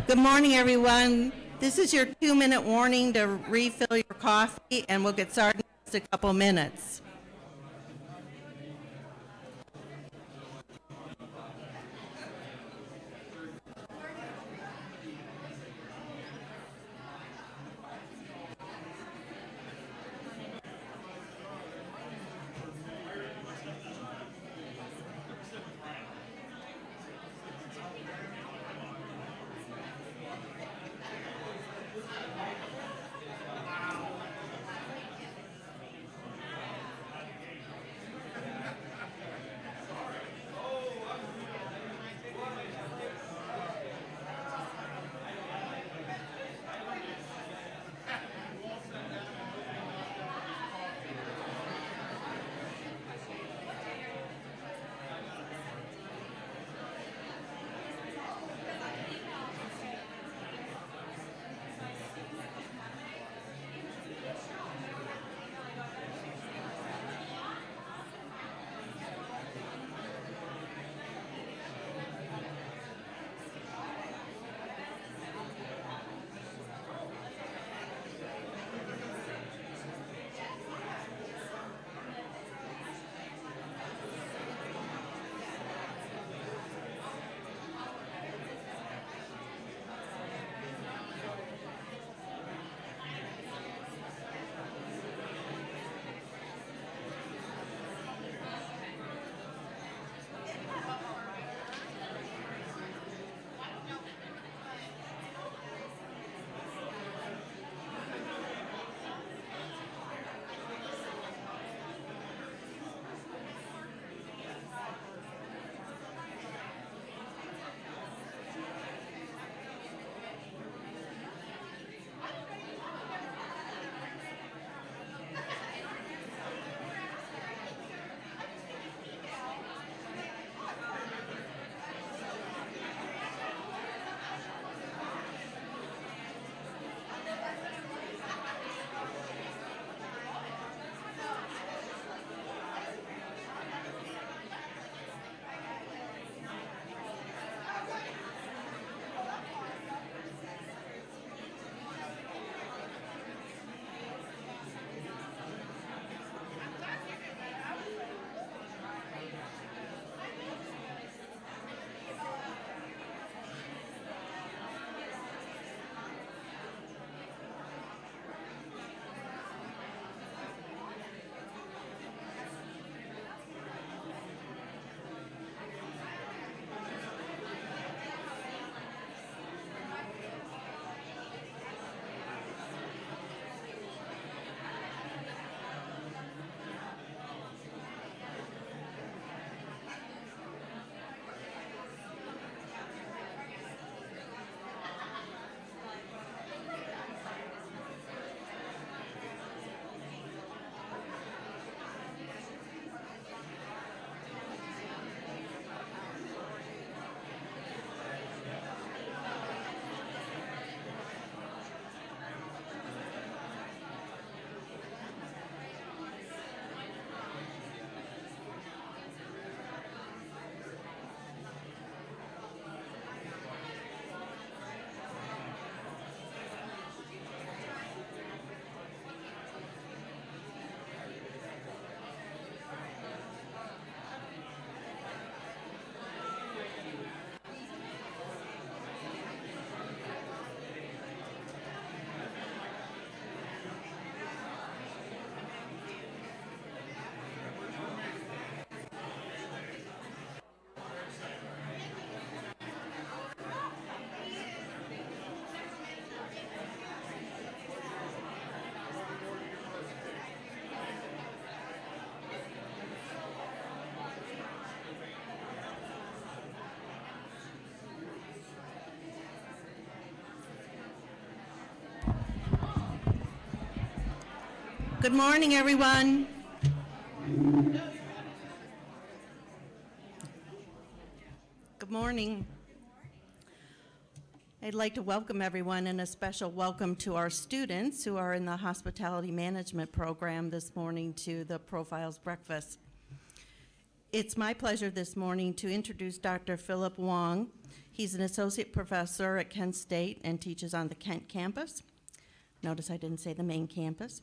Good morning, everyone. This is your 2-minute warning to refill your coffee, and we'll get started in just a couple minutes. Good morning, everyone. Good morning. I'd like to welcome everyone, and a special welcome to our students who are in the hospitality management program this morning to the Profiles Breakfast. It's my pleasure this morning to introduce Dr. Philip Wong. He's an associate professor at Kent State and teaches on the Kent campus. Notice I didn't say the main campus.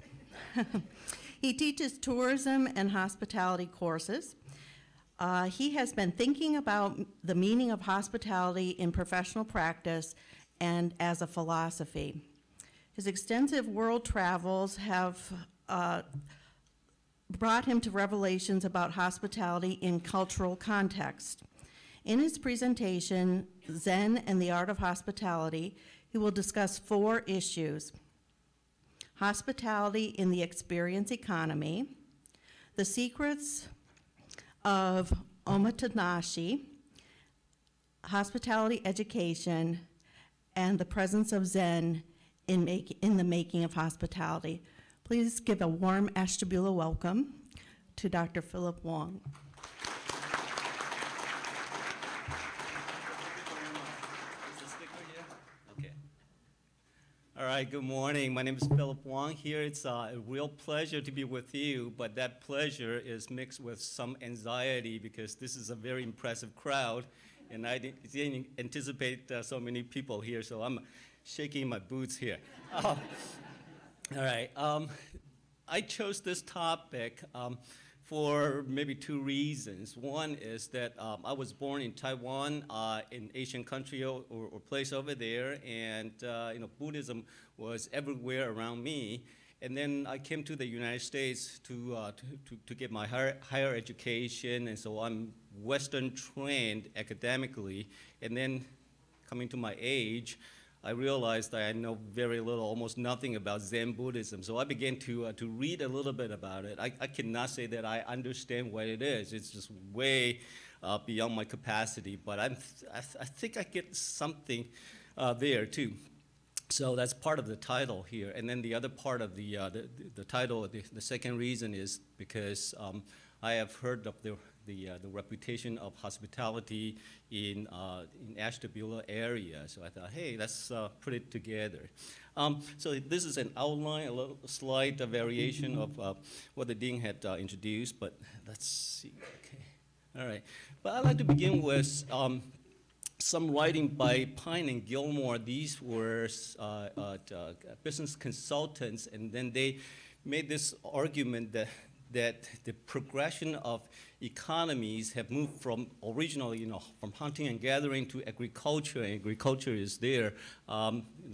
He teaches tourism and hospitality courses. He has been thinking about the meaning of hospitality in professional practice and as a philosophy. His extensive world travels have brought him to revelations about hospitality in cultural context. In his presentation, Zen and the Art of Hospitality, he will discuss 4 issues: hospitality in the experience economy, the secrets of omotenashi, hospitality education, and the presence of Zen in the making of hospitality. Please give a warm Ashtabula welcome to Dr. Philip Wong. All right, good morning. My name is Philip Wong here. It's a real pleasure to be with you, but that pleasure is mixed with some anxiety because this is a very impressive crowd, and I didn't anticipate so many people here, so I'm shaking my boots here. All right, I chose this topic for maybe 2 reasons. One is that I was born in Taiwan, in Asian country or place over there, and Buddhism was everywhere around me. And then I came to the United States to get my higher education, and so I'm Western trained academically. And then coming to my age, I realized that I know very little, almost nothing about Zen Buddhism. So I began to read a little bit about it. I cannot say that I understand what it is. It's just way beyond my capacity. But I think I get something there too. So that's part of the title here. And then the other part of the title, the second reason is because I have heard of the reputation of hospitality in Ashtabula area. So I thought, hey, let's put it together. So this is an outline, a little slight variation of what the dean had introduced, but let's see. Okay, all right. But I'd like to begin with some writing by Pine and Gilmore. These were business consultants, and then they made this argument that the progression of economies have moved from originally, from hunting and gathering to agriculture, and agriculture is there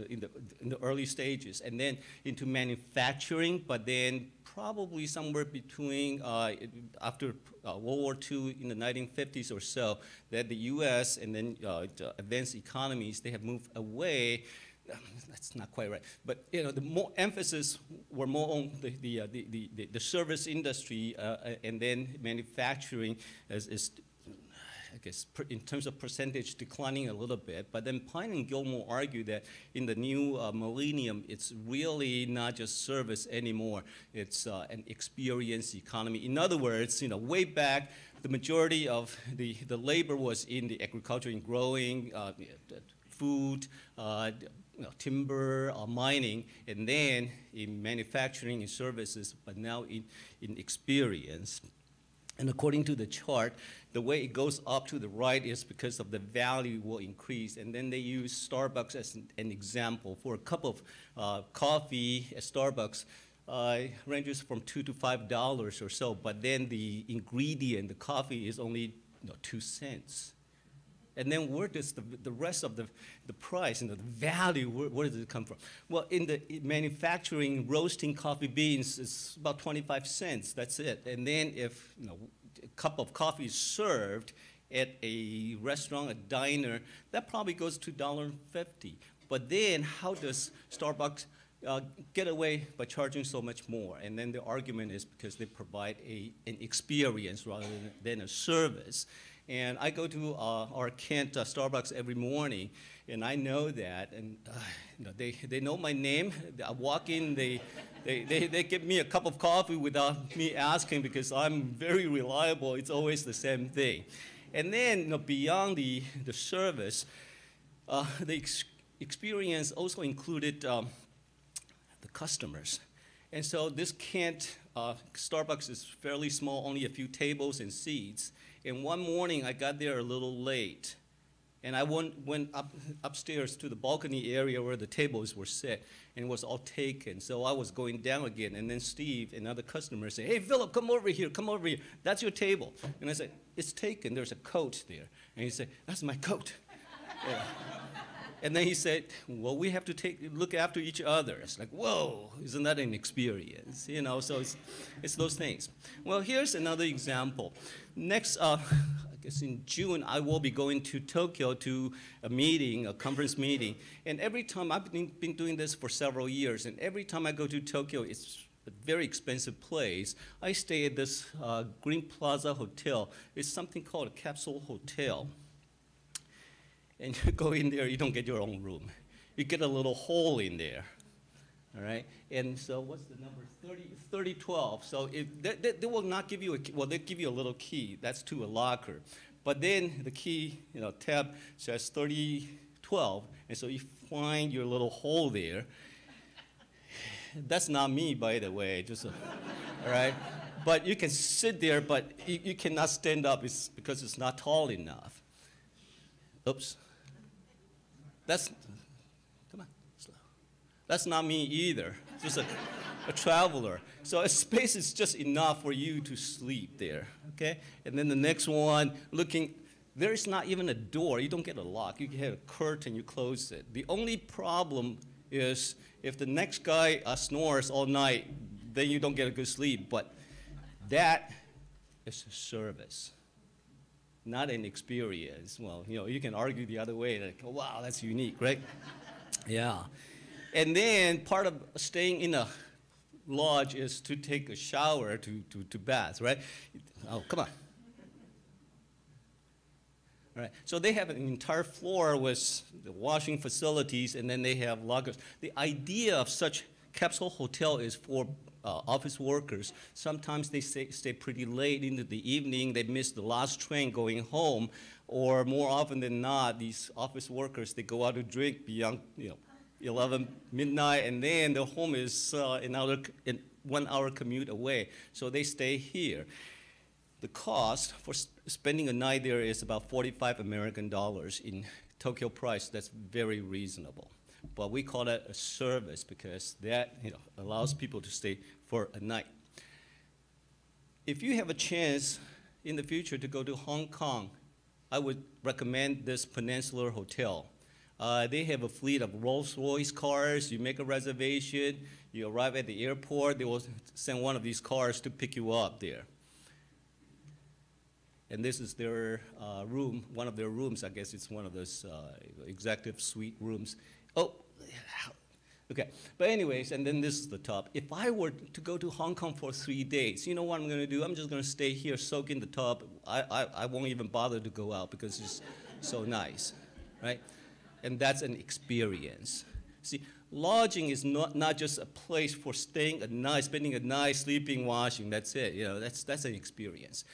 in the early stages, and then into manufacturing, but then probably somewhere between after World War II in the 1950s or so, that the U.S. and then the advanced economies, they have moved away. That's not quite right, but the more emphasis were more on the service industry, and then manufacturing is I guess in terms of percentage declining a little bit. But then Pine and Gilmore argue that in the new millennium, it's really not just service anymore. It's an experience economy. In other words, way back, the majority of the labor was in the agriculture, in growing food, timber, mining, and then in manufacturing and services, but now in experience. And according to the chart, the way it goes up to the right is because of the value will increase. And then they use Starbucks as an example. For a cup of coffee at Starbucks, ranges from $2 to $5 or so, but then the ingredient, the coffee, is only 2 cents. And then where does the rest of the price and the value, where does it come from? Well, in the manufacturing, roasting coffee beans is about 25 cents, that's it. And then if a cup of coffee is served at a restaurant, a diner, that probably goes to $1.50. But then how does Starbucks get away by charging so much more? And then the argument is because they provide an experience rather than a service. And I go to our Kent Starbucks every morning, and I know that, and they know my name. I walk in, they give me a cup of coffee without me asking because I'm very reliable. It's always the same thing. And then beyond the service, the experience also included the customers. And so this Kent Starbucks is fairly small, only a few tables and seats. And one morning, I got there a little late. And I went upstairs to the balcony area where the tables were set, and it was all taken. So I was going down again, and then Steve, another customer, said, "Hey, Philip, come over here, come over here. That's your table." And I said, "It's taken. There's a coat there." And he said, "That's my coat." Yeah. And then he said, "Well, we have to look after each other." It's like, whoa, isn't that an experience? You know, so it's those things. Well, here's another example. Next, I guess in June, I will be going to Tokyo to a meeting, a conference meeting. And every time, I've been doing this for several years, and every time I go to Tokyo, it's a very expensive place. I stay at this Green Plaza Hotel. It's something called a capsule hotel. And you go in there, you don't get your own room. You get a little hole in there, all right? And so what's the number? 3012. So they will not give you a key. Well, they give you a little key. That's to a locker. But then the key, tab says 3012. And so you find your little hole there. That's not me, by the way, all right? But you can sit there, but you cannot stand up because it's not tall enough. Oops. Come on, slow. That's not me either, just a traveler. So a space is just enough for you to sleep there, okay? And then the next one, there is not even a door. You don't get a lock. You get a curtain, you close it. The only problem is if the next guy snores all night, then you don't get a good sleep. But that is a service, not an experience. Well, you can argue the other way, like, oh, wow, that's unique, right? Yeah. And then part of staying in a lodge is to take a shower, to bath, right? Oh, come on. All right. So they have an entire floor with the washing facilities, and then they have lockers. The idea of such capsule hotel is for office workers. Sometimes they stay pretty late into the evening. They miss the last train going home, or more often than not, these office workers, they go out to drink beyond 11 midnight, and then their home is another 1 hour commute away. So they stay here. The cost for spending a night there is about 45 American dollars. In Tokyo price, that's very reasonable. But we call that a service because that allows people to stay for a night. If you have a chance in the future to go to Hong Kong, I would recommend this Peninsular Hotel. They have a fleet of Rolls-Royce cars. You make a reservation, you arrive at the airport, they will send one of these cars to pick you up there. And this is their room, one of their rooms. I guess it's one of those executive suite rooms. Oh, okay. But anyways, and then this is the top. If I were to go to Hong Kong for 3 days, you know what I'm going to do? I'm just going to stay here, soak in the tub. I won't even bother to go out because it's so nice, right? And that's an experience. See, lodging is not just a place for staying a night, spending a night, sleeping, washing. That's it. That's an experience.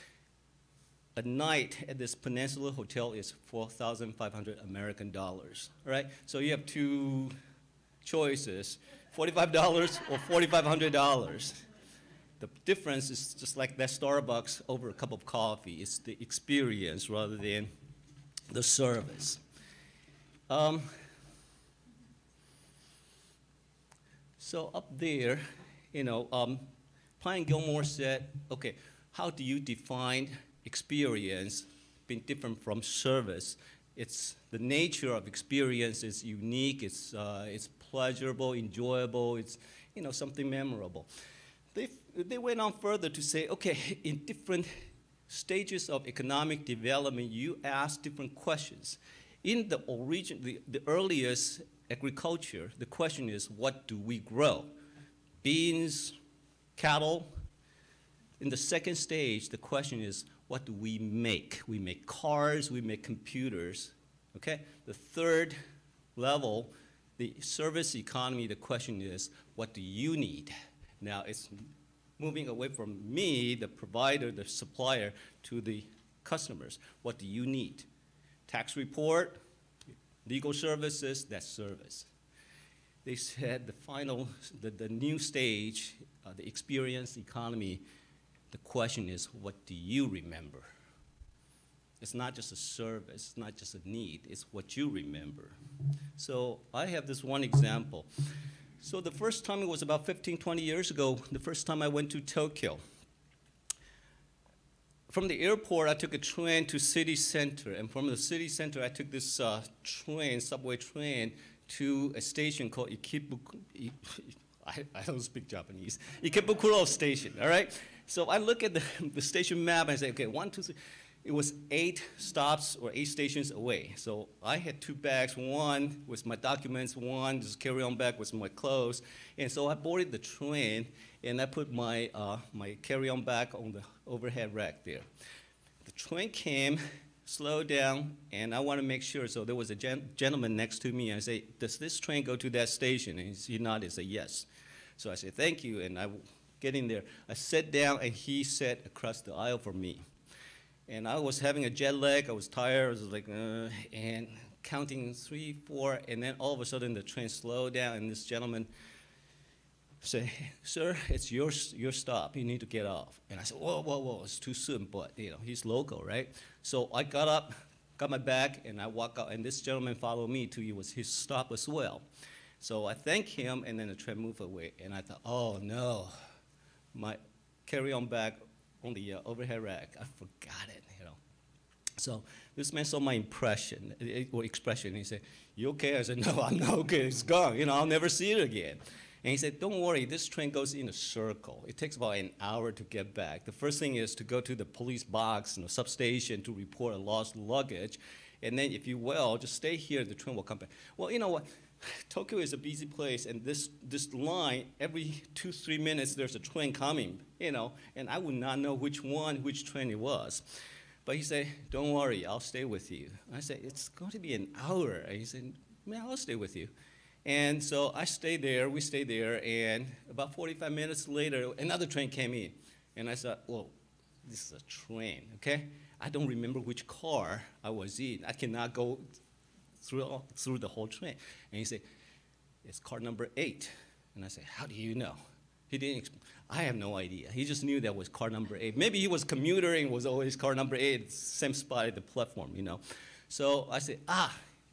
A night at this Peninsula Hotel is 4,500 American dollars, right? So you have two choices, $45 or $4,500. The difference is just like that Starbucks over a cup of coffee. It's the experience rather than the service. So up there, Pine Gilmore said, okay, how do you define experience being different from service? It's the nature of experience is unique, it's pleasurable, enjoyable, it's something memorable. They went on further to say, okay, in different stages of economic development, you ask different questions. In the earliest agriculture, the question is, what do we grow? Beans, cattle. In the second stage, the question is, what do we make? We make cars, we make computers, okay? The third level, the service economy, the question is, what do you need? Now, it's moving away from me, the provider, the supplier, to the customers. What do you need? Tax report, legal services, that's service. they said the new stage, the experience economy, the question is, what do you remember? It's not just a service, it's not just a need, it's what you remember. So I have this one example. So the first time, it was about 15, 20 years ago, the first time I went to Tokyo. From the airport, I took a train to city center, and from the city center, I took this subway train, to a station called I don't speak Japanese, Ikebukuro Station, all right? So I look at the station map and I say, okay, 1, 2, 3. It was 8 stops or 8 stations away. So I had 2 bags. One was my documents, one just carry-on bag was my clothes. And so I boarded the train, and I put my, my carry-on bag on the overhead rack there. The train came, slowed down, and I want to make sure. So there was a gentleman next to me. I say, does this train go to that station? And he nodded, said, yes. So I said, thank you, and I get in there. I sat down, and he sat across the aisle from me. And I was having a jet lag. I was tired. I was like, and counting 3, 4, and then all of a sudden the train slowed down, and this gentleman said, sir, it's your stop. You need to get off. And I said, whoa, whoa, whoa, it's too soon, but he's local, right? So I got up, got my bag, and I walked out, and this gentleman followed me to his stop as well. So I thanked him, and then the train moved away, and I thought, oh no, my carry-on bag on the overhead rack, I forgot it, So this man saw my expression. He said, you okay? I said, no, I'm not okay, it's gone, I'll never see it again. And he said, don't worry, this train goes in a circle. It takes about an hour to get back. The first thing is to go to the police box, substation to report a lost luggage. And then if you will, just stay here, the train will come back. Well, you know what? Tokyo is a busy place, and this line, every 2, 3 minutes, there's a train coming, and I would not know which train it was. But he said, don't worry, I'll stay with you. I said, it's going to be an hour. And he said, man, I'll stay with you. And so I stayed there, we stayed there, and about 45 minutes later, another train came in. And I said, well, this is a train, okay? I don't remember which car I was in. I cannot go through the whole train. And he said, it's car number 8. And I said, how do you know? He didn't, I have no idea. He just knew that was car number 8. Maybe he was commuter and was always car number 8, same spot at the platform, So I said,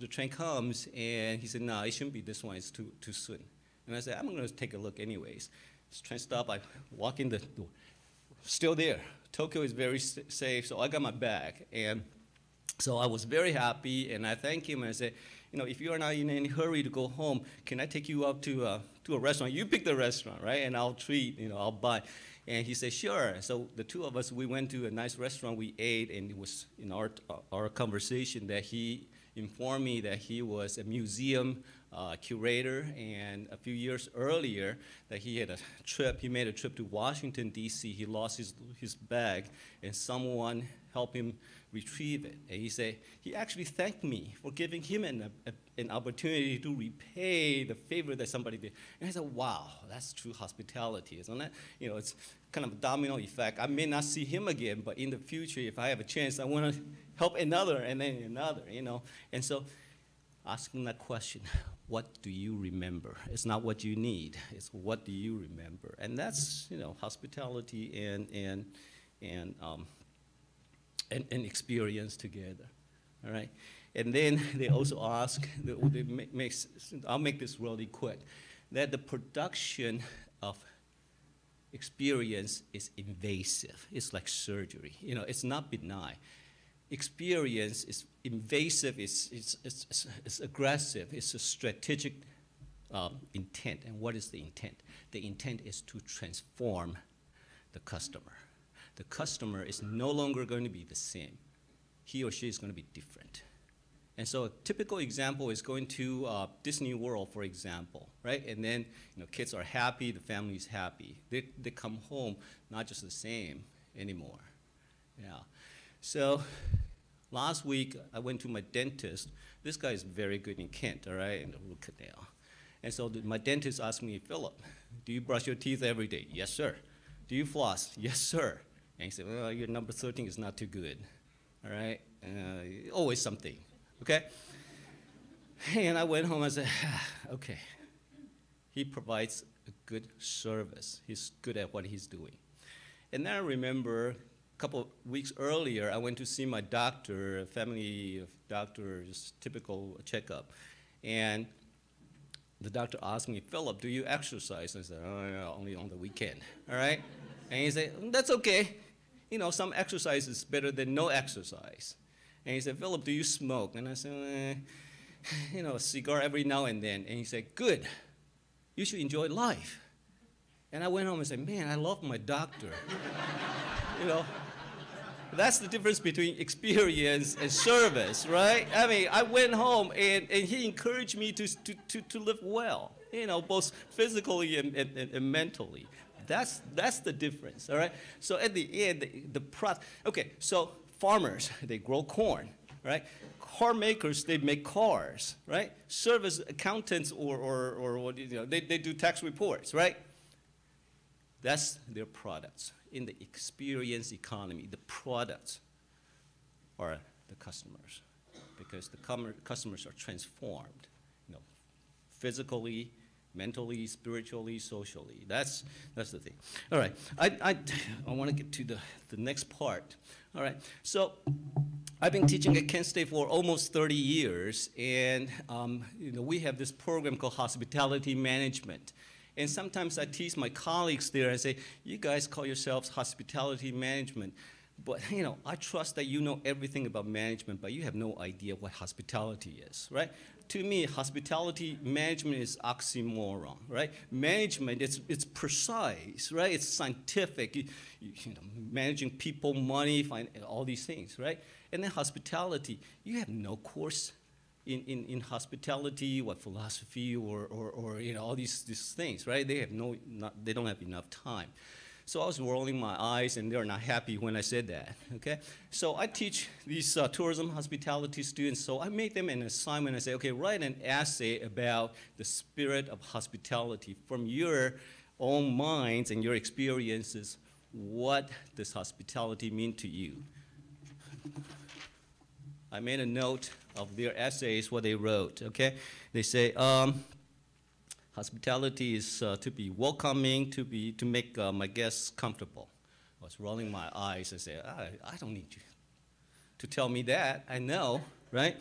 the train comes, and he said, no, it shouldn't be this one, it's too soon. And I said, I'm gonna take a look anyways. This train stopped, I walk in the door, still there. Tokyo is very safe, so I got my bag. And so I was very happy, and I thanked him, and I said, if you are not in any hurry to go home, can I take you up to a restaurant? You pick the restaurant, right? And I'll treat, I'll buy. And he said, sure. So the two of us, we went to a nice restaurant, we ate, and it was in our conversation that he informed me that he was a museum curator, and a few years earlier that he made a trip to Washington, D.C. He lost his bag, and someone helped him retrieve it. And he said, he actually thanked me for giving him an opportunity to repay the favor that somebody did. And I said, wow, that's true hospitality, isn't it? It's kind of a domino effect. I may not see him again, but in the future, if I have a chance, I want to help another and then another, And so asking that question, what do you remember? It's not what you need, it's what do you remember? And that's, hospitality and experience together, all right? And then they also ask, I'll make this really quick, that the production of experience is invasive. It's like surgery. It's not benign. Experience is invasive, it's aggressive, it's a strategic intent. And what is the intent? The intent is to transform the customer. The customer is no longer going to be the same. He or she is going to be different. And so a typical example is going to Disney World, for example, right? And then kids are happy, the family is happy. They come home not just the same anymore. Yeah. So last week I went to my dentist. This guy is very good in Kent, all right, in the root canal. And so my dentist asked me, Philip, do you brush your teeth every day? Yes, sir. Do you floss? Yes, sir. And he said, well, your number 13 is not too good, all right? Always something, okay? And I went home, I said, okay, He provides a good service. He's good at what he's doing. And then I remember a couple of weeks earlier, I went to see my doctor, a family doctor, just typical checkup. And the doctor asked me, Philip, do you exercise? I said, oh, yeah, only on the weekend, all right? And he said, that's okay. You know, some exercise is better than no exercise. And he said, Philip, do you smoke? And I said, you know, a cigar every now and then. And he said, good. You should enjoy life. And I went home and said, man, I love my doctor. You know, that's the difference between experience and service, right? I mean, I went home and he encouraged me to live well, you know, both physically and mentally. That's the difference, all right? So at the end, okay, so farmers, they grow corn, right? Car makers, they make cars, right? Service accountants or you know, they do tax reports, right? That's their products. In the experience economy, the products are the customers, because the customers are transformed, you know, physically, mentally, spiritually, socially. That's the thing. All right, I want to get to the next part. All right, so I've been teaching at Kent State for almost 30 years, and you know, we have this program called Hospitality Management. And sometimes I tease my colleagues there and say, you guys call yourselves hospitality management, but you know, I trust that you know everything about management, but you have no idea what hospitality is, right? To me, hospitality management is oxymoron, right? Management, it's precise, right? It's scientific, you know, managing people, money, all these things, right? And then hospitality, you have no course in hospitality, what philosophy or you know, all these things, right? They have they don't have enough time. So I was rolling my eyes, and they're not happy when I said that, okay? So I teach these tourism hospitality students, so I made them an assignment. I say, okay, write an essay about the spirit of hospitality from your own minds and your experiences. What does hospitality mean to you? I made a note of their essays, what they wrote, okay? They say, hospitality is to be welcoming, to make my guests comfortable. I was rolling my eyes and said, I don't need you to tell me that. I know, right?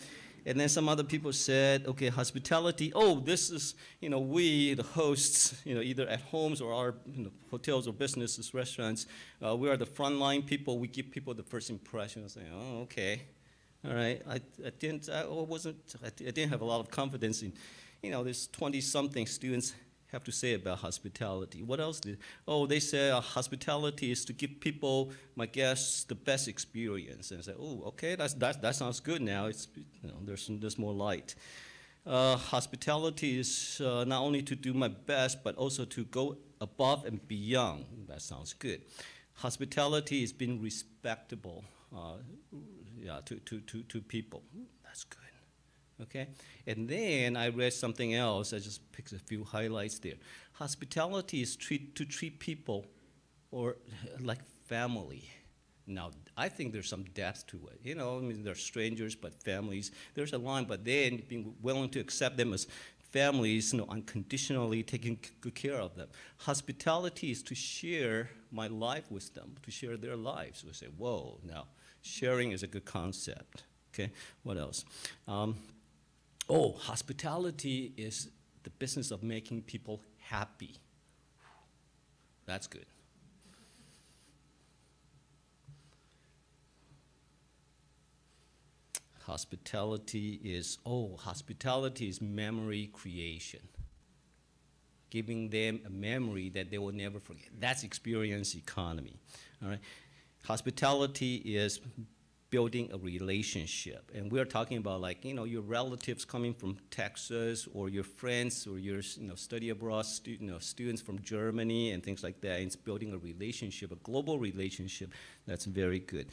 And then some other people said, okay, hospitality, oh, this is, you know, we, the hosts, you know, either at homes or our, you know, hotels or businesses, restaurants, we are the frontline people. We give people the first impression. I was saying, oh, okay. All right, I didn't have a lot of confidence in, you know, this 20-something students have to say about hospitality. What else they say hospitality is to give people, my guests, the best experience. And I said, oh, okay, that sounds good now. It's, you know, there's more light. Hospitality is not only to do my best, but also to go above and beyond. That sounds good. Hospitality is being respectable. Yeah, to people. That's good. Okay? And then I read something else. I just picked a few highlights there. Hospitality is to treat people or like family. Now, I think there's some depth to it. You know, I mean, they're strangers, but families. There's a line, but then being willing to accept them as families, you know, unconditionally taking good care of them. Hospitality is to share my life with them, to share their lives. We say, whoa, now. Sharing is a good concept, okay? What else? Hospitality is the business of making people happy. That's good. Hospitality is memory creation. Giving them a memory that they will never forget. That's experience economy, all right? Hospitality is building a relationship. And we're talking about, like, you know, your relatives coming from Texas, or your friends, or your, you know, study abroad students from Germany and things like that. And it's building a relationship, a global relationship. That's very good.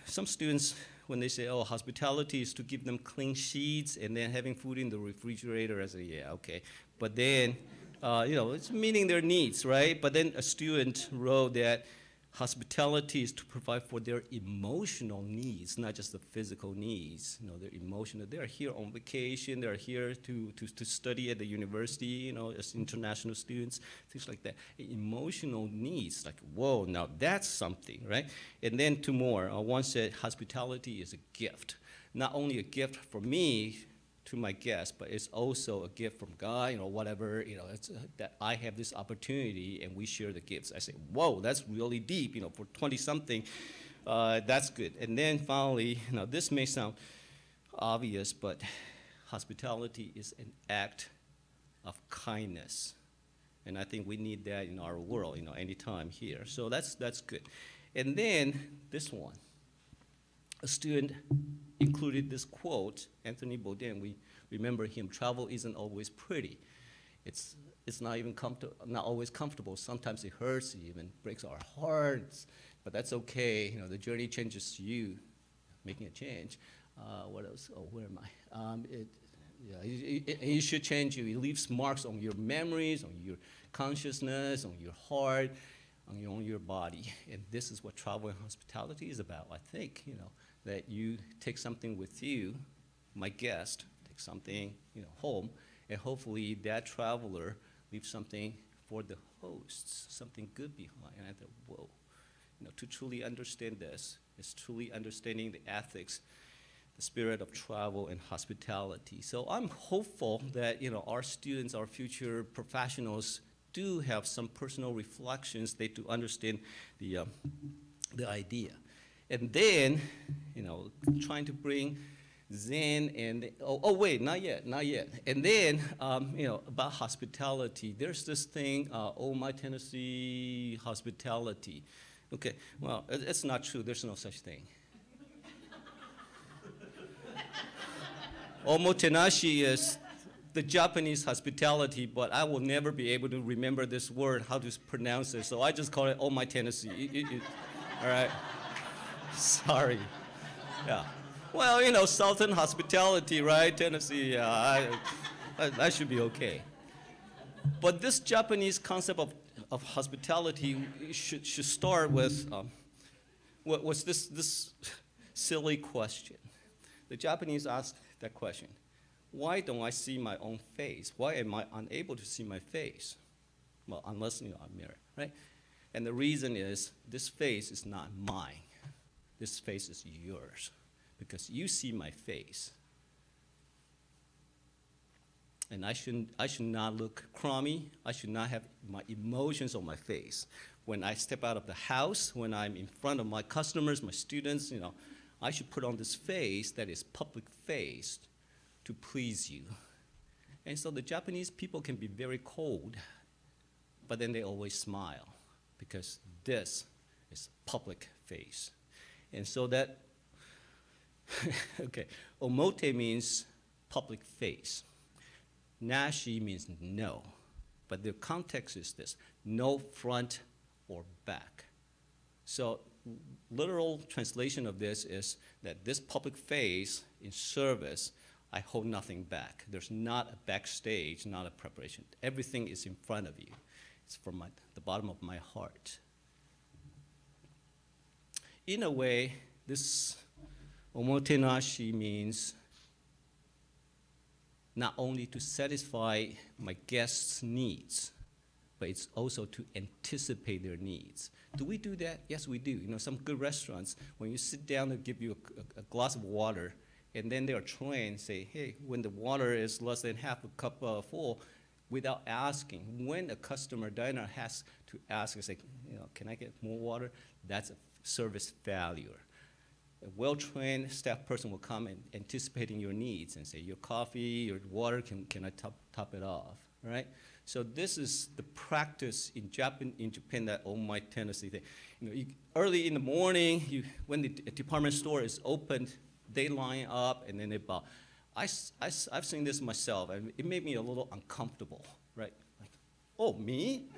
Some students, when they say, oh, hospitality is to give them clean sheets and then having food in the refrigerator, I say, yeah, okay. But then, you know, it's meeting their needs, right? But then a student wrote that Hospitality is to provide for their emotional needs, not just the physical needs. You know, their emotional. They're here on vacation. They're here to study at the university. You know, as international students, things like that. Emotional needs, like whoa, now that's something, right? And then two more. One said hospitality is a gift, not only a gift for me to my guests, but it's also a gift from God, you know, whatever, you know, it's, that I have this opportunity and we share the gifts. I say, whoa, that's really deep, you know, for 20-something, that's good. And then finally, you know, this may sound obvious, but hospitality is an act of kindness. And I think we need that in our world, you know, anytime here. So that's good. And then this one. A student included this quote, Anthony Bourdain, we remember him, travel isn't always pretty. It's not even not always comfortable. Sometimes it hurts, it even breaks our hearts, but that's okay. You know, the journey changes you, making a change. What else? Oh, where am I? It should change you. It leaves marks on your memories, on your consciousness, on your heart, on your body. And this is what travel and hospitality is about, I think, you know, that you take something with you, my guest, take something, you know, home, and hopefully that traveler leaves something for the hosts, something good behind. And I thought, whoa, you know, to truly understand this is truly understanding the ethics, the spirit of travel and hospitality. So I'm hopeful that, you know, our students, our future professionals do have some personal reflections, they do understand the idea. And then, you know, trying to bring Zen and, oh wait, not yet. And then, you know, about hospitality, there's this thing, oh my Tennessee hospitality. Okay, well, it's not true, there's no such thing. Omotenashi is the Japanese hospitality, but I will never be able to remember this word, how to pronounce it, so I just call it, oh my Tennessee, all right? Sorry, yeah. Well, you know, Southern hospitality, right, Tennessee, yeah, that should be okay. But this Japanese concept of hospitality should start with, what's this silly question. The Japanese asked that question. Why don't I see my own face? Why am I unable to see my face? Well, unless, you know, I'm married, right? And the reason is this face is not mine. This face is yours because you see my face. And I should not look crummy. I should not have my emotions on my face. When I step out of the house, when I'm in front of my customers, my students, you know, I should put on this face that is public-faced to please you. And so the Japanese people can be very cold, but then they always smile because this is public face. And so that, okay, omote means public face. Nashi means no, but the context is this, no front or back. So literal translation of this is that this public face in service, I hold nothing back. There's not a backstage, not a preparation. Everything is in front of you. It's from the bottom of my heart. In a way, this omotenashi means not only to satisfy my guests' needs, but it's also to anticipate their needs. Do we do that? Yes, we do. You know, some good restaurants, when you sit down, they give you a glass of water, and then they are trained, say, hey, when the water is less than half a cup full, without asking, when a customer, diner has to ask, say, you know, can I get more water? That's a service failure. A well-trained staff person will come and anticipating your needs and say, your coffee, your water, can I top it off, right? So this is the practice in Japan, that oh my Tennessee thing. You know, early in the morning, when the department store is opened, they line up and then they bow. I've seen this myself, and it made me a little uncomfortable, right? Like, oh, me?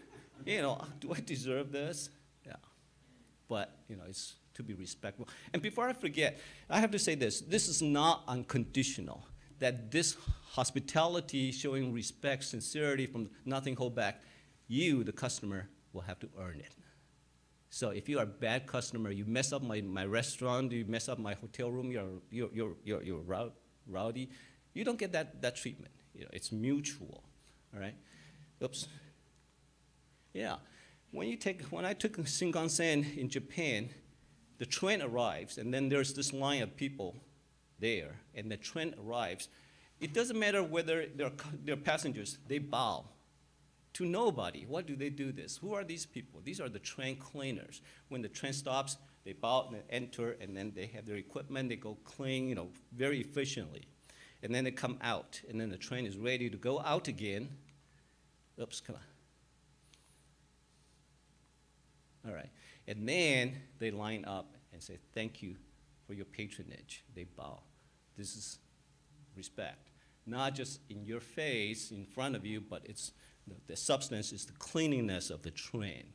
You know, do I deserve this? Yeah. But, you know, it's to be respectful. And before I forget, I have to say this. This is not unconditional, that this hospitality, showing respect, sincerity, from nothing hold back, you, the customer, will have to earn it. So if you are a bad customer, you mess up my restaurant, you mess up my hotel room, you're rowdy, you don't get that treatment. You know, it's mutual, all right? Oops. Yeah, when I took Shinkansen in Japan, the train arrives, and then there's this line of people there, and the train arrives. It doesn't matter whether they're passengers, they bow to nobody. Why do they do this? Who are these people? These are the train cleaners. When the train stops, they bow and they enter, and then they have their equipment, they go clean, you know, very efficiently. And then they come out, and then the train is ready to go out again. Oops, come on. All right. And then they line up and say, thank you for your patronage. They bow. This is respect. Not just in your face, in front of you, but it's the substance is the cleanliness of the train.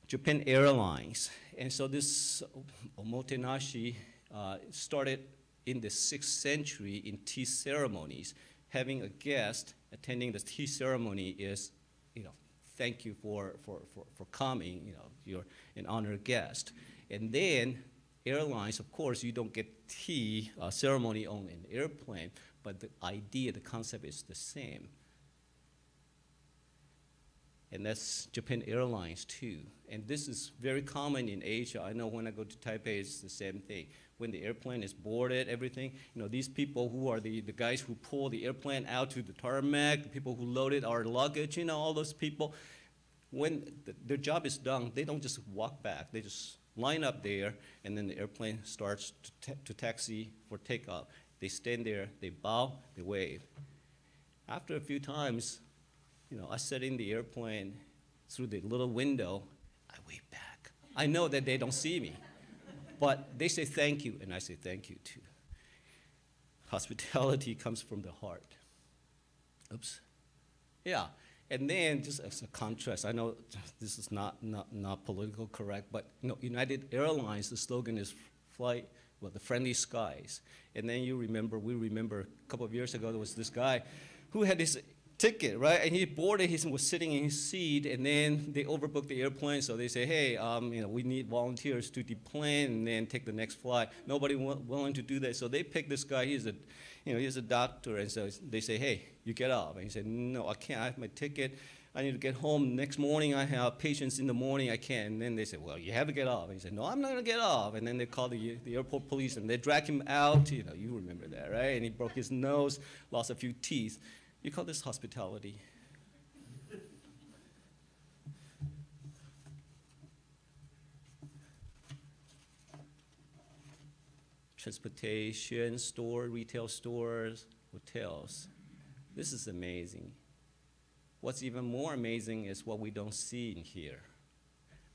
Japan Airlines. And so this omotenashi started in the 6th century in tea ceremonies. Having a guest attending the tea ceremony is, you know, thank you for coming, you know, you're an honored guest. And then airlines, of course, you don't get tea ceremony on an airplane, but the idea, the concept is the same. And that's Japan Airlines too. And this is very common in Asia. I know when I go to Taipei, it's the same thing. When the airplane is boarded, everything, you know, these people who are the guys who pull the airplane out to the tarmac, the people who loaded our luggage, you know, all those people, when their job is done, they don't just walk back. They just line up there, and then the airplane starts to taxi for takeoff. They stand there, they bow, they wave. After a few times, you know, I sit in the airplane through the little window, I wave back. I know that they don't see me, but they say thank you, and I say thank you too. Hospitality comes from the heart. Oops. Yeah, and then just as a contrast, I know this is not political correct, but you know, United Airlines, the slogan is flight, well, the friendly skies. And then we remember a couple of years ago, there was this guy who had this ticket, right? And he boarded, he was sitting in his seat, and then they overbooked the airplane, so they say, hey, you know, we need volunteers to deplane and then take the next flight. Nobody willing to do that, so they picked this guy. He's a doctor, and so they say, hey, you get off. And he said, no, I can't. I have my ticket. I need to get home. Next morning, I have patients in the morning. I can't. And then they said, well, you have to get off. And he said, no, I'm not going to get off. And then they called the airport police, and they drag him out. You know, you remember that, right? And he broke his nose, lost a few teeth. You call this hospitality. Transportation, retail stores, hotels. This is amazing. What's even more amazing is what we don't see in here.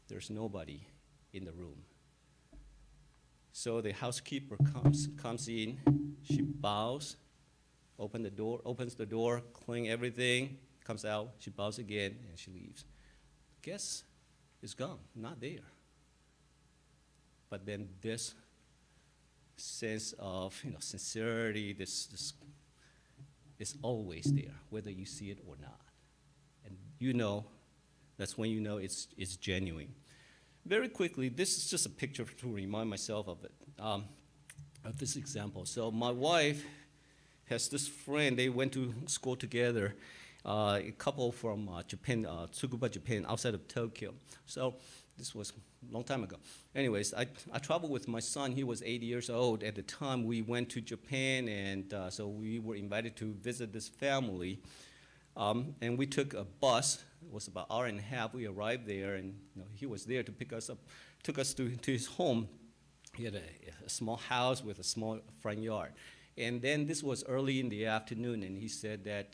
There's nobody in the room. So the housekeeper comes in, she bows, opens the door, clean everything, comes out, she bows again, and she leaves. Guest is gone, not there. But then this sense of, you know, sincerity, this is always there, whether you see it or not. And you know, that's when you know it's genuine. Very quickly, this is just a picture to remind myself of it, of this example. So my wife has this friend, they went to school together, a couple from Japan, Tsukuba, Japan, outside of Tokyo. So this was a long time ago. Anyways, I traveled with my son. He was 8 years old. At the time, we went to Japan, and so we were invited to visit this family. And we took a bus. It was about an hour and a half. We arrived there, and you know, he was there to pick us up, took us to his home. He had a small house with a small front yard. And then this was early in the afternoon, and he said that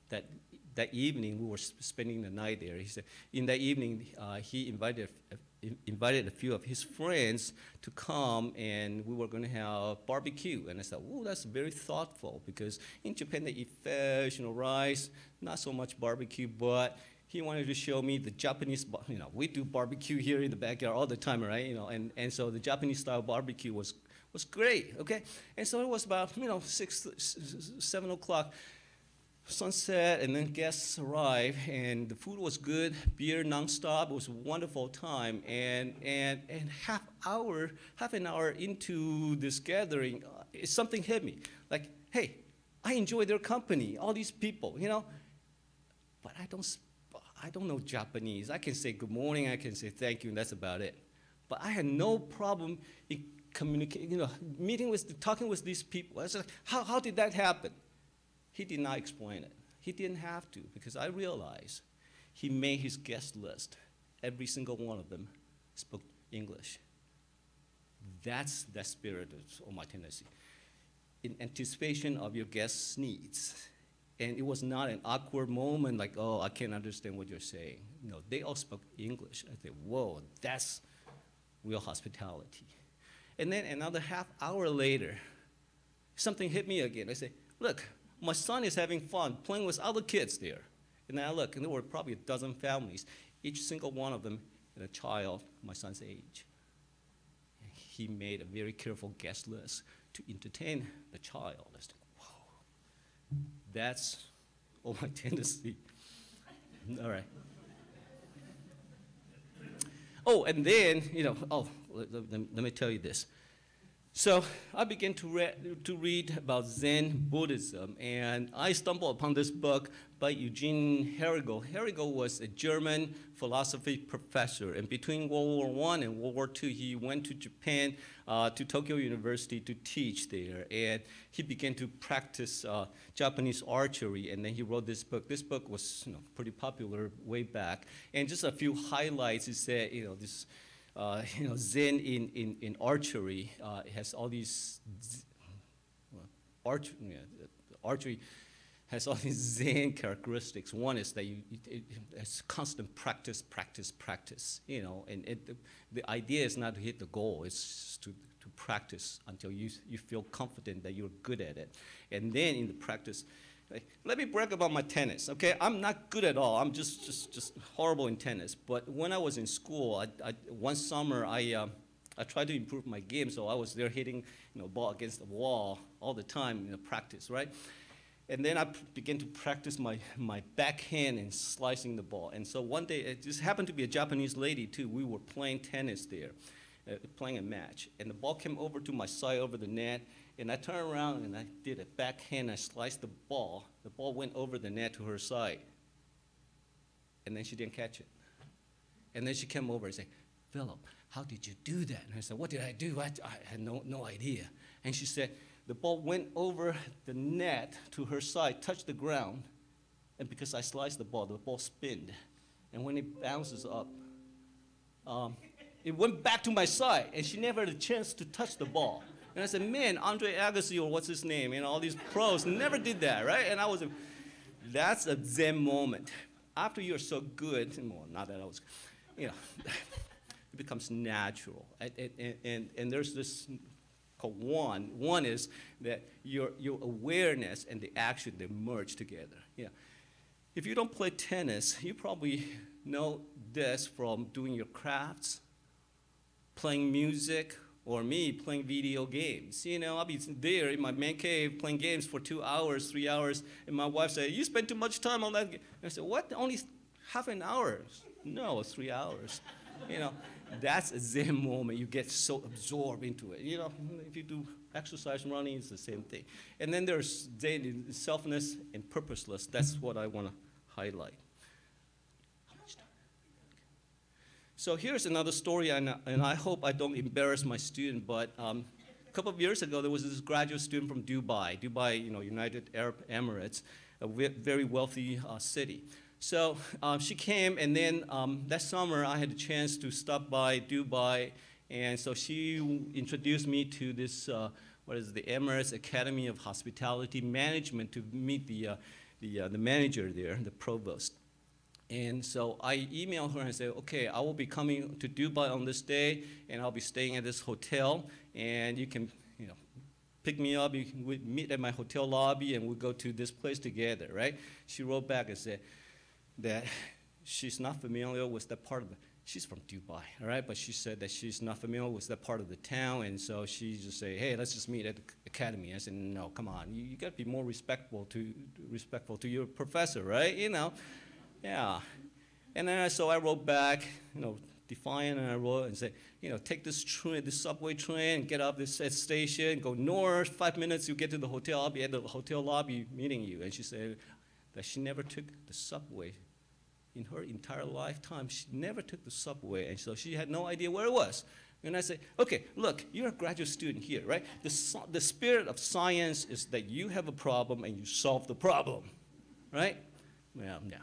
that evening we were spending the night there. He said in that evening he invited a few of his friends to come, and we were going to have barbecue. And I said, oh, that's very thoughtful, because in Japan they eat fish, you know, rice, not so much barbecue, but he wanted to show me the Japanese, you know, we do barbecue here in the backyard all the time, right? You know, and so the Japanese style barbecue was great, okay? And so it was about, you know, 7 o'clock. sunset, and then guests arrived, and the food was good, beer nonstop. It was a wonderful time. And half an hour into this gathering, something hit me. Like, hey, I enjoy their company, all these people, but I don't know Japanese. I can say good morning, I can say thank you, and that's about it. But I had no problem in communicating, talking with these people. I was like, how did that happen? He did not explain it. He didn't have to, because I realized he made his guest list. Every single one of them spoke English. That's the spirit of my tendency. In anticipation of your guest's needs. And it was not an awkward moment like, oh, I can't understand what you're saying. No, they all spoke English. I said, whoa, that's real hospitality. And then another half hour later, something hit me again. I said, look, my son is having fun playing with other kids there. And then I look, and there were probably a dozen families, each single one of them had a child my son's age. And he made a very careful guest list to entertain the child. I said, whoa, that's all my tendency. All right. Oh, and then, let me tell you this. So I began to read about Zen Buddhism, and I stumbled upon this book by Eugene Herrigel. Herrigel was a German philosophy professor, and between World War I and World War II, he went to Japan, to Tokyo University to teach there, and he began to practice Japanese archery, and then he wrote this book. This book was pretty popular way back, and just a few highlights is that, this Zen in archery has all these, archery has all these Zen characteristics. One is that it's constant practice, and the idea is not to hit the goal, it's to practice until you feel confident that you're good at it. And then in the practice, let me brag about my tennis, okay? I'm not good at all. I'm just horrible in tennis. But when I was in school, one summer, I tried to improve my game, so I was there hitting ball against the wall all the time in the practice, right? And then I began to practice my backhand and slicing the ball. And so one day, it just happened to be a Japanese lady, too. We were playing tennis there, playing a match. And the ball came over to my side over the net. And I turned around and I did a backhand. I sliced the ball. The ball went over the net to her side. And then she didn't catch it. And then she came over and said, Philip, how did you do that? And I said, what did I do? I had no idea. And she said, the ball went over the net to her side, touched the ground. And because I sliced the ball spinned. And when it bounces up, it went back to my side. And she never had a chance to touch the ball. And I said, man, Andre Agassi, or what's his name, all these pros never did that, right? And that's a Zen moment. After you're so good, well, not that I was, it becomes natural. And there's this called one. One is that your awareness and the action, they merge together. If you don't play tennis, you probably know this from doing your crafts, playing music, or me playing video games. I'll be there in my man cave playing games for 2 hours, 3 hours, and my wife said, you spend too much time on that game. And I said, what, only half an hour? No, 3 hours. That's a Zen moment. You get so absorbed into it. If you do exercise, running, it's the same thing. And then there's Zen in selfless and purposeless. That's what I want to highlight. So here's another story, and I hope I don't embarrass my student, but a couple of years ago, there was this graduate student from Dubai, United Arab Emirates, a very wealthy city. So she came, and then that summer, I had a chance to stop by Dubai, and so she introduced me to this, the Emirates Academy of Hospitality Management to meet the manager there, the provost. And so I emailed her and said, okay, I will be coming to Dubai on this day, and I'll be staying at this hotel, and you can, pick me up, we meet at my hotel lobby, and we'll go to this place together, right? She wrote back and said that she's not familiar with that part of she's from Dubai, all right? But she said that she's not familiar with that part of the town, and so she just say, hey, let's just meet at the academy. I said, no, come on, you got to be more respectful to your professor, right? You know, yeah. And then so I wrote back, you know, defiant, and I wrote and said, you know, take this train, this subway train, get up this station, go north, 5 minutes, you get to the hotel, I'll be at the hotel lobby meeting you. And she said that she never took the subway in her entire lifetime. She never took the subway, and so she had no idea where it was. And I said, okay, look, you're a graduate student here, right? The spirit of science is that you have a problem and you solve the problem, right? Well, no.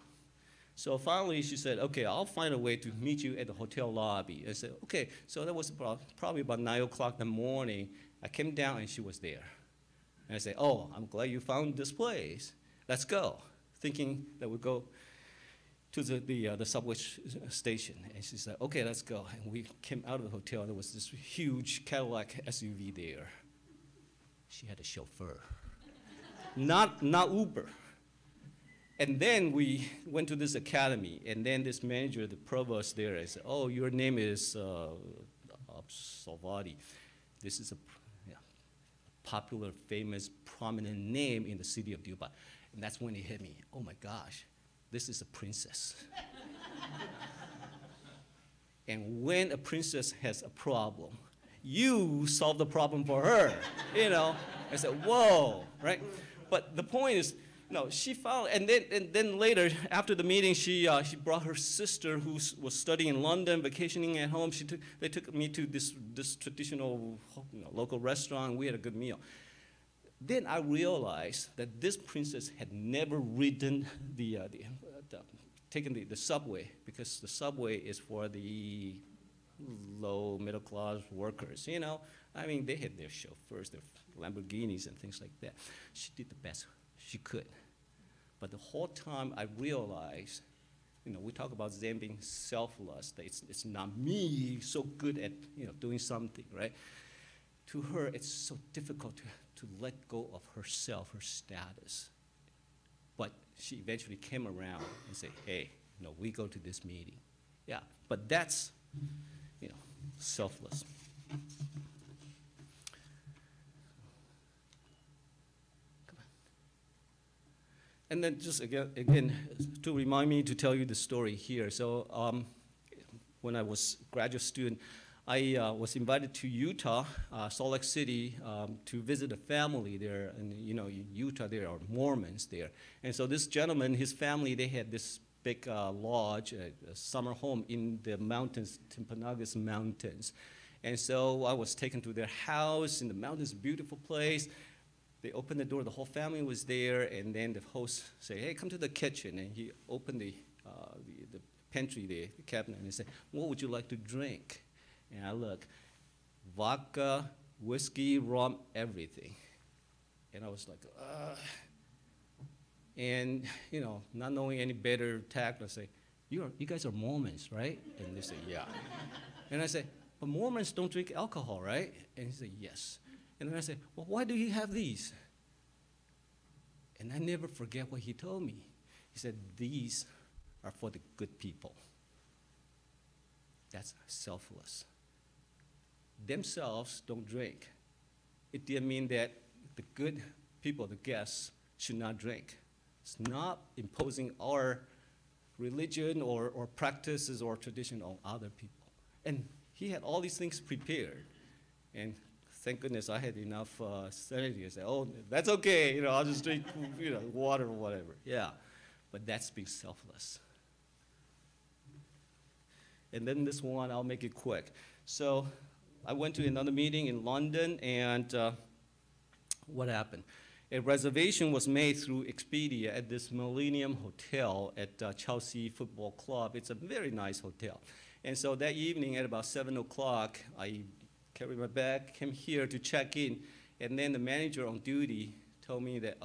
So finally she said, okay, I'll find a way to meet you at the hotel lobby. I said, okay, so that was probably about 9 o'clock in the morning. I came down and she was there. And I said, oh, I'm glad you found this place. Let's go. Thinking that we'd go to the subway station. And she said, okay, let's go. And we came out of the hotel. There was this huge Cadillac SUV there. She had a chauffeur, not Uber. And then we went to this academy, and then this manager, the provost there, I said, oh, your name is Salvati. This is a popular, famous, prominent name in the city of Dubai. And that's when it hit me. Oh my gosh, this is a princess. And when a princess has a problem, you solve the problem for her, you know. I said, whoa, right? But the point is, no, she found, and then later, after the meeting, she brought her sister who was studying in London, vacationing at home. They took me to this traditional, you know, local restaurant. We had a good meal. Then I realized that this princess had never ridden taken the subway, because the subway is for the low middle class workers. You know, I mean, they had their chauffeurs, their Lamborghinis and things like that. She did the best she could. But the whole time I realized, you know, we talk about Zen being selfless, that it's not me so good at, you know, doing something, right? To her, it's so difficult to let go of herself, her status. But she eventually came around and said, hey, you know, we go to this meeting. Yeah, but that's, you know, selfless. And then just again, to remind me to tell you the story here. So when I was a graduate student, I was invited to Utah, Salt Lake City, to visit a family there. And you know, in Utah, there are Mormons there. And so this gentleman, his family, they had this big lodge, a summer home in the mountains, Timpanogos Mountains. And so I was taken to their house in the mountains, beautiful place. They opened the door, the whole family was there, and then the host said, hey, come to the kitchen. And he opened the pantry there, the cabinet, and he said, what would you like to drink? And I look, vodka, whiskey, rum, everything. And I was like, and you know, not knowing any better tact, I say, you guys are Mormons, right? And they say, yeah. And I say, but Mormons don't drink alcohol, right? And he said, yes. And then I said, well, why do you have these? And I never forget what he told me. He said, these are for the good people. That's selfless. Themselves don't drink. It didn't mean that the good people, the guests, should not drink. It's not imposing our religion or practices or tradition on other people. And he had all these things prepared. And thank goodness I had enough sanity to say, oh, that's okay, you know, I'll just drink, you know, water or whatever. Yeah, but that's being selfless. And then this one, I'll make it quick. So I went to another meeting in London, and what happened? A reservation was made through Expedia at this Millennium Hotel at Chelsea Football Club. It's a very nice hotel. And so that evening at about 7 o'clock, I carried my bag, came here to check in, and then the manager on duty told me that,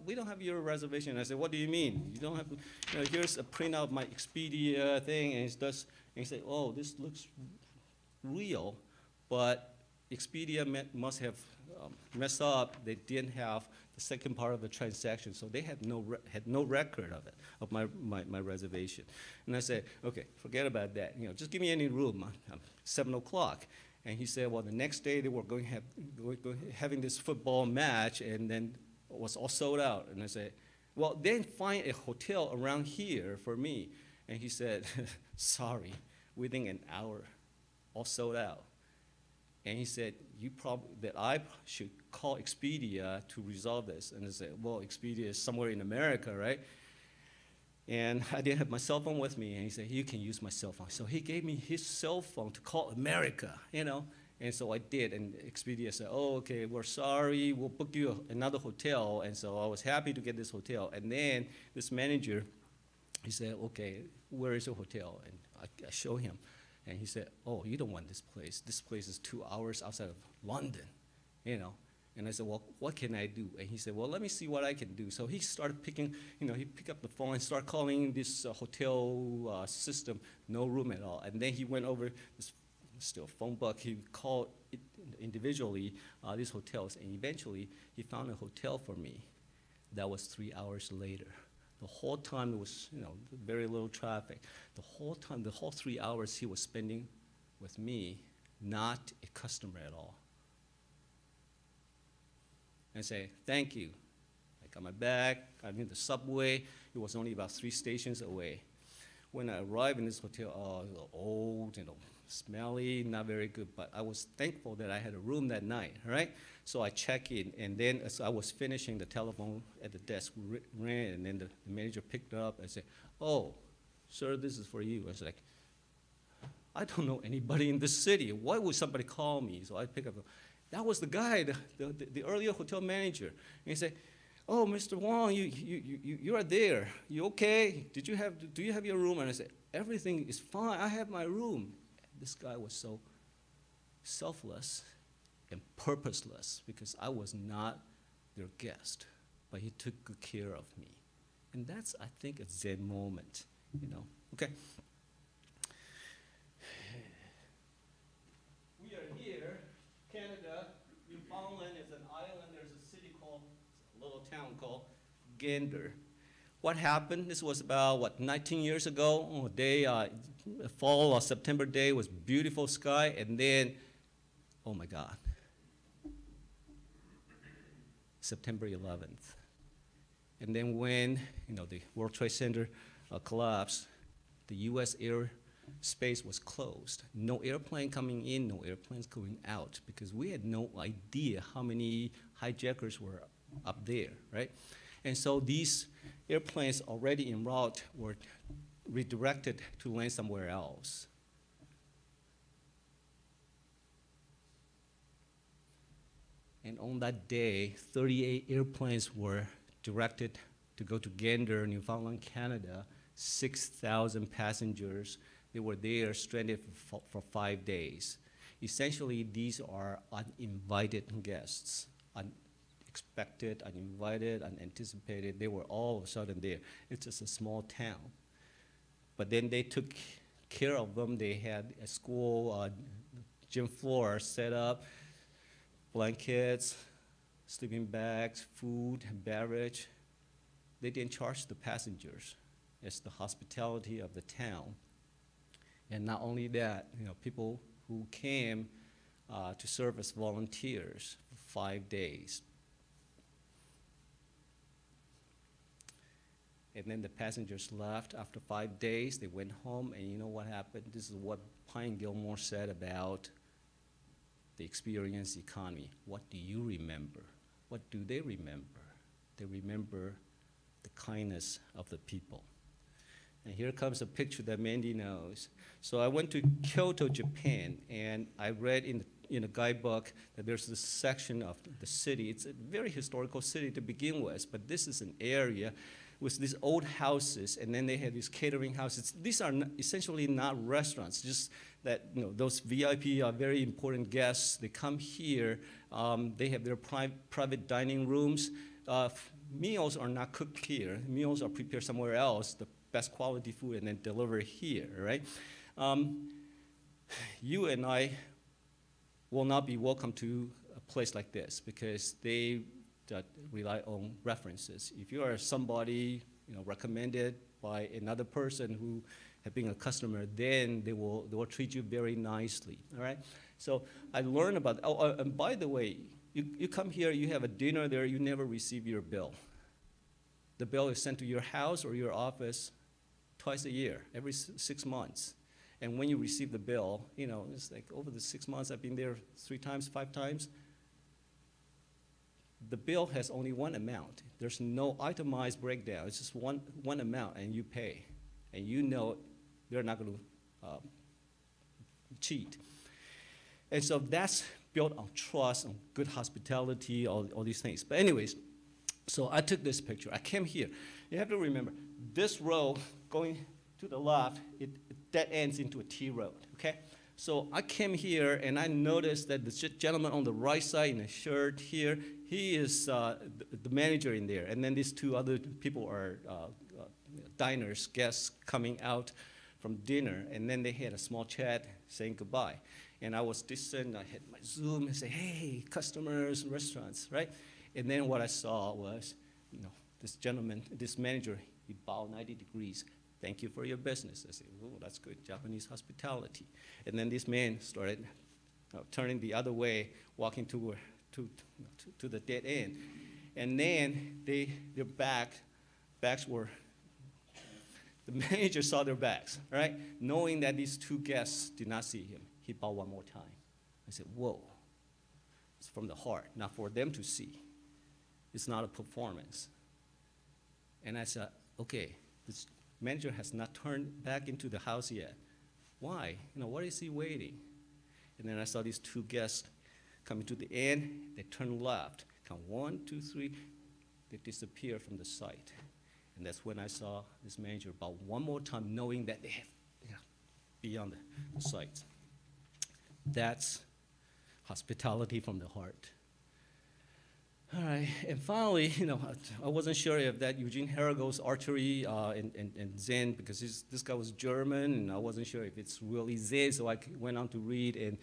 we don't have your reservation. I said, what do you mean? You don't have, you know, here's a printout of my Expedia thing, and he said, oh, this looks real, but Expedia must have messed up. They didn't have the second part of the transaction, so they had no record of it, of my reservation. And I said, okay, forget about that. You know, just give me any room. 7 o'clock. And he said, well, the next day they were having this football match, and then it was all sold out. And I said, well, then find a hotel around here for me. And he said, sorry, within an hour, all sold out. And he said, that I should call Expedia to resolve this. And I said, well, Expedia is somewhere in America, right? And I didn't have my cell phone with me. And he said, you can use my cell phone. So he gave me his cell phone to call America, you know? And so I did. And Expedia said, oh, okay, we're sorry. We'll book you another hotel. And so I was happy to get this hotel. And then this manager, he said, okay, where is your hotel? And I showed him. And he said, oh, you don't want this place. This place is 2 hours outside of London, you know. And I said, well, what can I do? And he said, well, let me see what I can do. So he started picking, you know, he picked up the phone and started calling this hotel system, no room at all. And then he went over this still phone book. He called it individually these hotels. And eventually, he found a hotel for me. That was 3 hours later. The whole time there was, you know, very little traffic. The whole time, the whole 3 hours he was spending with me, not a customer at all. And I say, thank you. I got my bag, got in the subway. It was only about 3 stations away. When I arrived in this hotel, it was old, you know, smelly, not very good, but I was thankful that I had a room that night, right? So I checked in, and then as I was finishing, the telephone at the desk rang, and then the manager picked up and said, oh, sir, this is for you. I was like, I don't know anybody in this city. Why would somebody call me? So I picked up. That was the guy, the earlier hotel manager. And he said, oh, Mr. Wong, you are there. You okay? Do you have your room? And I said, everything is fine. I have my room. This guy was so selfless and purposeless because I was not their guest, but he took good care of me. And that's, I think, a Zen moment, you know. Okay. We are here, Canada. Newfoundland is an island. There's a city called, a little town called Gander. What happened? This was about, 19 years ago. Oh, fall or September day was beautiful sky, and then, oh my God, September 11th. And then when, you know, the World Trade Center collapsed, the U.S. airspace was closed. No airplane coming in, no airplanes going out, because we had no idea how many hijackers were up there, right? And so these airplanes already en route were redirected to land somewhere else. And on that day, 38 airplanes were directed to go to Gander, Newfoundland, Canada, 6,000 passengers. They were there stranded for 5 days. Essentially, these are uninvited guests, unexpected, uninvited, unanticipated. They were all of a sudden there. It's just a small town. But then they took care of them. They had a school gym floor set up, blankets, sleeping bags, food, beverage. They didn't charge the passengers. It's the hospitality of the town. And not only that, you know, people who came to serve as volunteers for 5 days. And then the passengers left after 5 days. They went home, and you know what happened? This is what Pine Gilmore said about the experience economy. What do you remember? What do they remember? They remember the kindness of the people. And here comes a picture that Mandy knows. So I went to Kyoto, Japan, and I read in a guidebook that there's this section of the city. It's a very historical city to begin with, but this is an area with these old houses, and then they have these catering houses. These are essentially not restaurants, just that, you know, those VIP are very important guests. They come here. They have their private dining rooms. Meals are not cooked here. Meals are prepared somewhere else, the best quality food, and then delivered here, right? You and I will not be welcome to a place like this because they rely on references. If you are somebody recommended by another person who have been a customer, then they will treat you very nicely. All right. So I learned about. And by the way, you come here, you have a dinner there, you never receive your bill. The bill is sent to your house or your office twice a year, every 6 months. And when you receive the bill, it's like over the 6 months, I've been there 3 times, 5 times. The bill has only one amount. There's no itemized breakdown. It's just one amount, and you pay. And they're not going to cheat. And so that's built on trust, on good hospitality, all these things. But anyways, so I took this picture. I came here. You have to remember, this road going to the left, that ends into a T road, okay? So I came here, and I noticed that the gentleman on the right side in a shirt here, he is the manager in there. And then these 2 other people are diners, guests coming out from dinner. And then they had a small chat saying goodbye. And I was distant. I had my Zoom and say, hey, customers, restaurants, right? And then what I saw was, this gentleman, this manager, he bowed 90 degrees. Thank you for your business. I said, oh, that's good, Japanese hospitality. And then this man started turning the other way, walking to the dead end. And then their backs were, the manager saw their backs, right? Knowing that these 2 guests did not see him, he bowed one more time. I said, whoa, it's from the heart, not for them to see. It's not a performance. And I said, okay, this manager has not turned back into the house yet. Why? What is he waiting? And then I saw these 2 guests coming to the end. They turn left. Count 1, 2, 3. They disappear from the sight. And that's when I saw this manager bow one more time, knowing that they have beyond the sight. That's hospitality from the heart. All right, and finally, I wasn't sure if that Eugene Herrigo's archery and Zen, because this guy was German, and I wasn't sure if it's really Zen, so I went on to read, and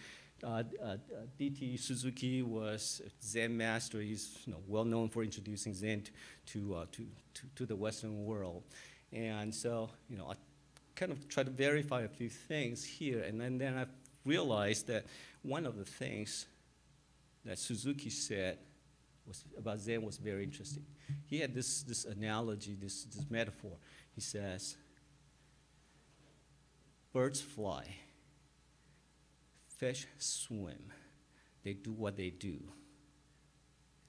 D.T. Suzuki was a Zen master. He's well known for introducing Zen to the Western world. And so, I kind of tried to verify a few things here, and then I realized that one of the things that Suzuki said about Zen was very interesting. He had this analogy, this metaphor. He says, birds fly, fish swim, they do what they do.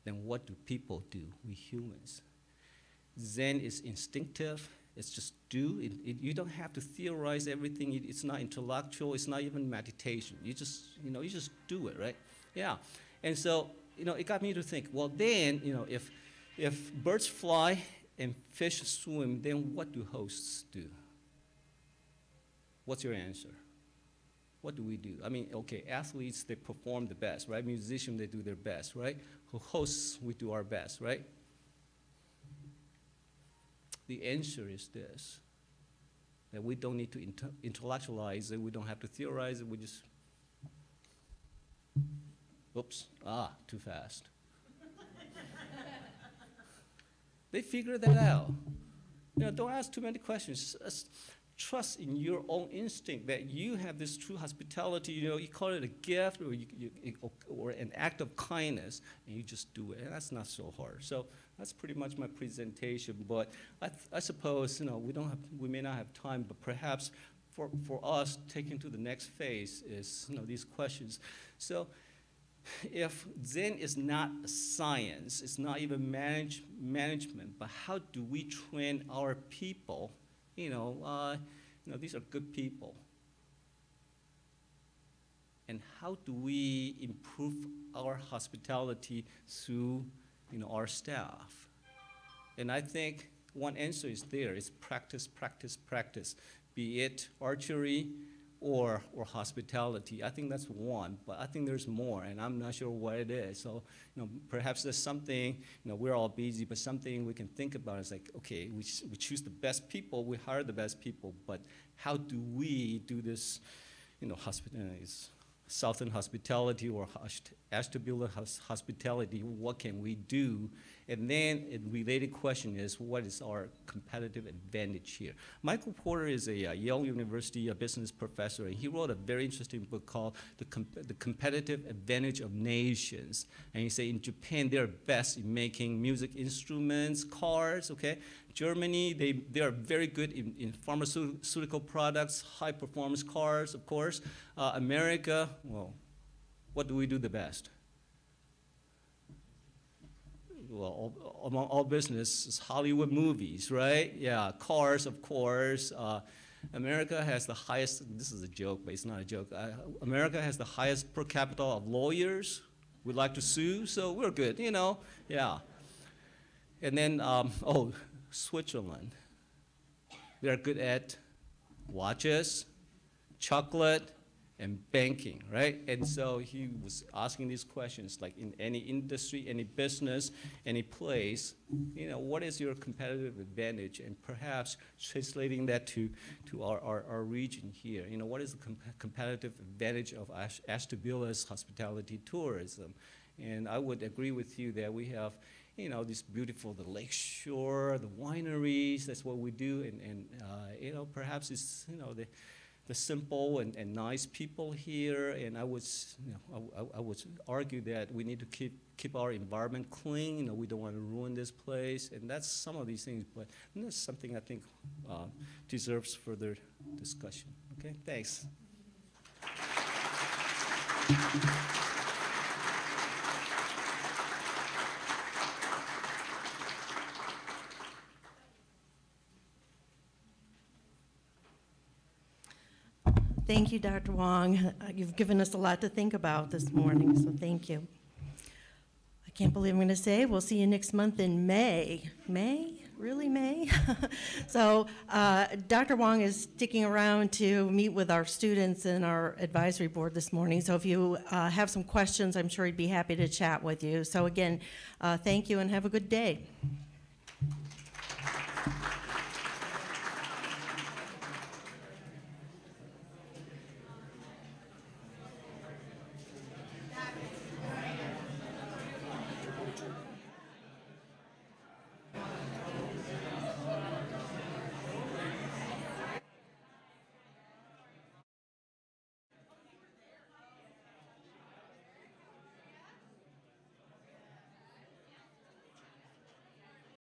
Then what do people do, we humans? Zen is instinctive. It's just do. You don't have to theorize everything. It's not intellectual. It's not even meditation. You just do it, right? Yeah. And so, it got me to think, well, then, if birds fly and fish swim, then what do hosts do? What's your answer? What do we do? I mean, okay, athletes, they perform the best, right? Musicians, they do their best, right? Hosts, we do our best, right? The answer is this, that we don't need to intellectualize it. We don't have to theorize it. We just, oops, too fast. They figure that out. Don't ask too many questions. Just trust in your own instinct that you have this true hospitality. You call it a gift or an act of kindness, and you just do it. And that's not so hard. So that's pretty much my presentation. But I suppose we may not have time, but perhaps for us taking to the next phase is these questions. So if Zen is not a science, it's not even management, but how do we train our people? These are good people. And how do we improve our hospitality through, our staff? And I think one answer is there. It's practice, practice, practice, be it archery or hospitality. I think that's one, but I think there's more, and I'm not sure what it is. So, perhaps there's something, we're all busy, but something we can think about is like, okay, we choose the best people, we hire the best people, but how do we do this, hospitality? Southern hospitality or Ashtabula hospitality, what can we do? And then a related question is, what is our competitive advantage here? Michael Porter is a Yale University business professor, and he wrote a very interesting book called The Competitive Advantage of Nations. And he said in Japan, they're best in making music instruments, cars, okay? Germany, they are very good in pharmaceutical products, high-performance cars, of course. America, well, what do we do the best? Well, among all business is Hollywood movies, right? Yeah, cars, of course. America has the highest, this is a joke, but it's not a joke. America has the highest per capita of lawyers. We like to sue, so we're good, you know, yeah. And then, Switzerland. They're good at watches, chocolate, and banking, right? And so he was asking these questions, like in any industry, any business, any place, you know, what is your competitive advantage? And perhaps translating that to our region here, you know, what is the competitive advantage of Ashtabula's hospitality tourism? And I would agree with you that we have, you know, this beautiful, the lake shore, the wineries, that's what we do, and you know, perhaps it's, you know, the simple and nice people here, and I would, you know, I would argue that we need to keep our environment clean. You know, we don't want to ruin this place, and that's some of these things. But that's something I think deserves further discussion. Okay, thanks. Thank you, Dr. Wong. You've given us a lot to think about this morning, so thank you. I can't believe I'm going to say we'll see you next month in May. May? Really, May? So Dr. Wong is sticking around to meet with our students and our advisory board this morning. So if you have some questions, I'm sure he'd be happy to chat with you. So again, thank you and have a good day.